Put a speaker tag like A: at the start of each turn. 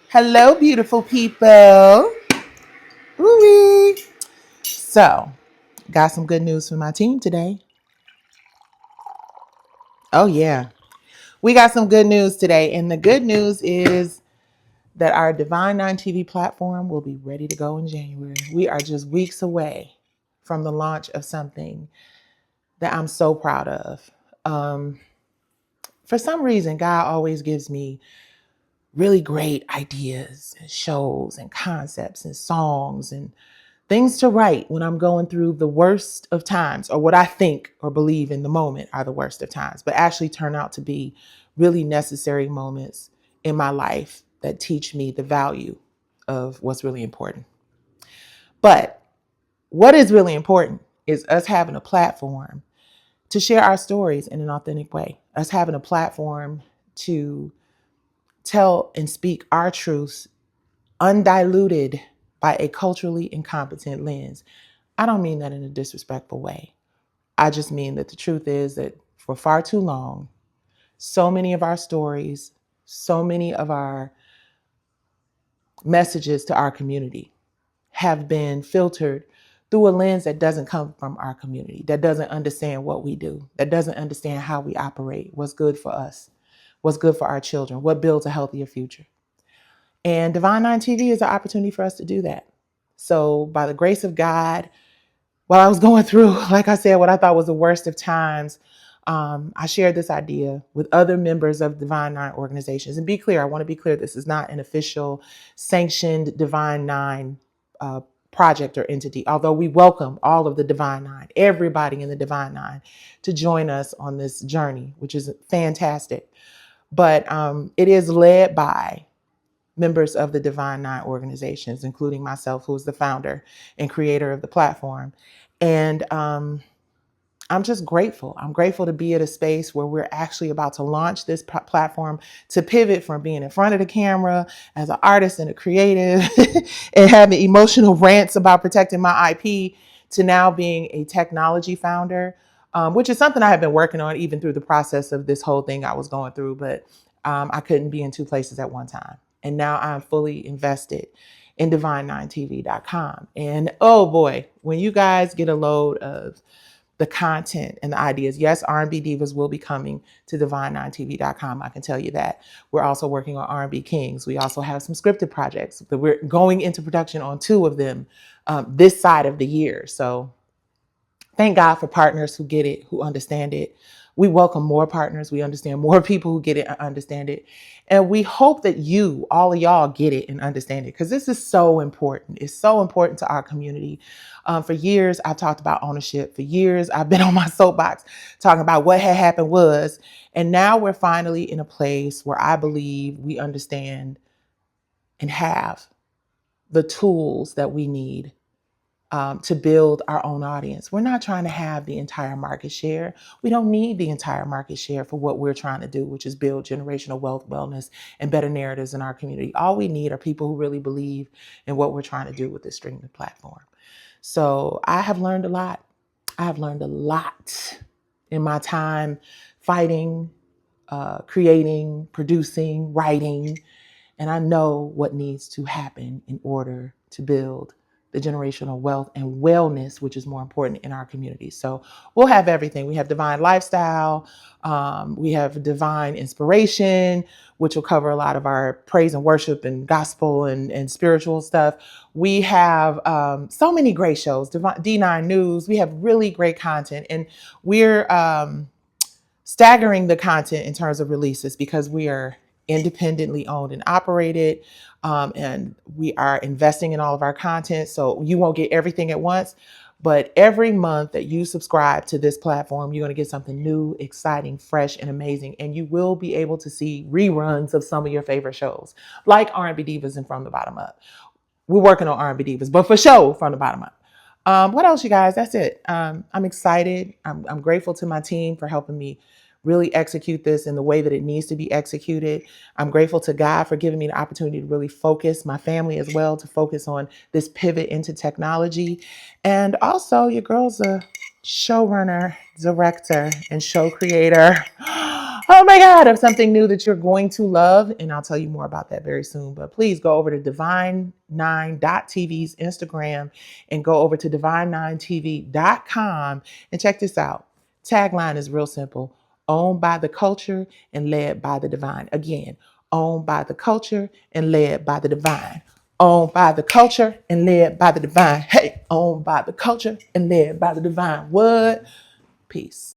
A: Hello, beautiful people. Woo-wee. So, got some good news for my team today. Oh, yeah. We got some good news today. And the good news is that our Divine Nine TV platform will be ready to go in January. We are just weeks away from the launch of something that I'm so proud of. Um, for some reason, God always gives me really great ideas and shows and concepts and songs and things to write when I'm going through the worst of times, or what I think or believe in the moment are the worst of times, but actually turn out to be really necessary moments in my life that teach me the value of what's really important. But what is really important is us having a platform to share our stories in an authentic way, us having a platform to tell and speak our truths undiluted by a culturally incompetent lens. I don't mean that in a disrespectful way. I just mean that the truth is that for far too long, so many of our stories, so many of our messages to our community have been filtered through a lens that doesn't come from our community, that doesn't understand what we do, that doesn't understand how we operate, what's good for us, what's good for our children, what builds a healthier future. And Divine Nine TV is an opportunity for us to do that. So, by the grace of God, while I was going through, like I said, what I thought was the worst of times, I shared this idea with other members of Divine Nine organizations. And be clear, I want to be clear, this is not an official sanctioned Divine Nine uh, project or entity, although we welcome all of the Divine Nine, everybody in the Divine Nine, to join us on this journey, which is fantastic. But it is led by members of the Divine Nine organizations, including myself, who is the founder and creator of the platform. And I'm just grateful. I'm grateful to be at a space where we're actually about to launch this platform, to pivot from being in front of the camera as an artist and a creative and having emotional rants about protecting my IP, to now being a technology founder, which is something I have been working on even through the process of this whole thing I was going through. But I couldn't be in two places at one time. And now I'm fully invested in divine9tv.com. And oh boy, when you guys get a load of the content and the ideas. Yes, R&B Divas will be coming to divine9tv.com. I can tell you that. We're also working on R&B Kings. We also have some scripted projects, but we're going into production on two of them this side of the year. So thank God for partners who get it, who understand it. We welcome more partners. We understand more people who get it and understand it. And we hope that you, all of y'all, get it and understand it, because this is so important. It's so important to our community. For years, I've talked about ownership. For years, I've been on my soapbox talking about what had happened was. And now we're finally in a place where I believe we understand and have the tools that we need to build our own audience. We're not trying to have the entire market share. We don't need the entire market share for what we're trying to do, which is build generational wealth, wellness, and better narratives in our community. All we need are people who really believe in what we're trying to do with this streaming platform. So I have learned a lot. I have learned a lot in my time fighting, creating, producing, writing, and I know what needs to happen in order to build the generational wealth and wellness, which is more important in our community. So we'll have everything. We have divine lifestyle. We have divine inspiration, which will cover a lot of our praise and worship and gospel and spiritual stuff. We have so many great shows, D9 News. We have really great content. And we're staggering the content in terms of releases because we are independently owned and operated, and we are investing in all of our content. So you won't get everything at once, but every month that you subscribe to this platform, you're going to get something new, exciting, fresh, and amazing. And you will be able to see reruns of some of your favorite shows, like R&B Divas and From the Bottom Up. We're working on R&B Divas, but for sure, From the Bottom Up. What else, you guys? That's it. I'm excited. I'm grateful to my team for helping me really execute this in the way that it needs to be executed. I'm grateful to God for giving me the opportunity to really focus, my family as well, to focus on this pivot into technology. And also, your girl's a showrunner, director, and show creator. Oh my God, of something new that you're going to love. And I'll tell you more about that very soon. But please go over to Divine9.tv's Instagram and go over to Divine9TV.com and check this out. Tagline is real simple: owned by the culture and led by the divine. Again, owned by the culture and led by the divine. Owned by the culture and led by the divine. Hey, owned by the culture and led by the divine. What? Peace.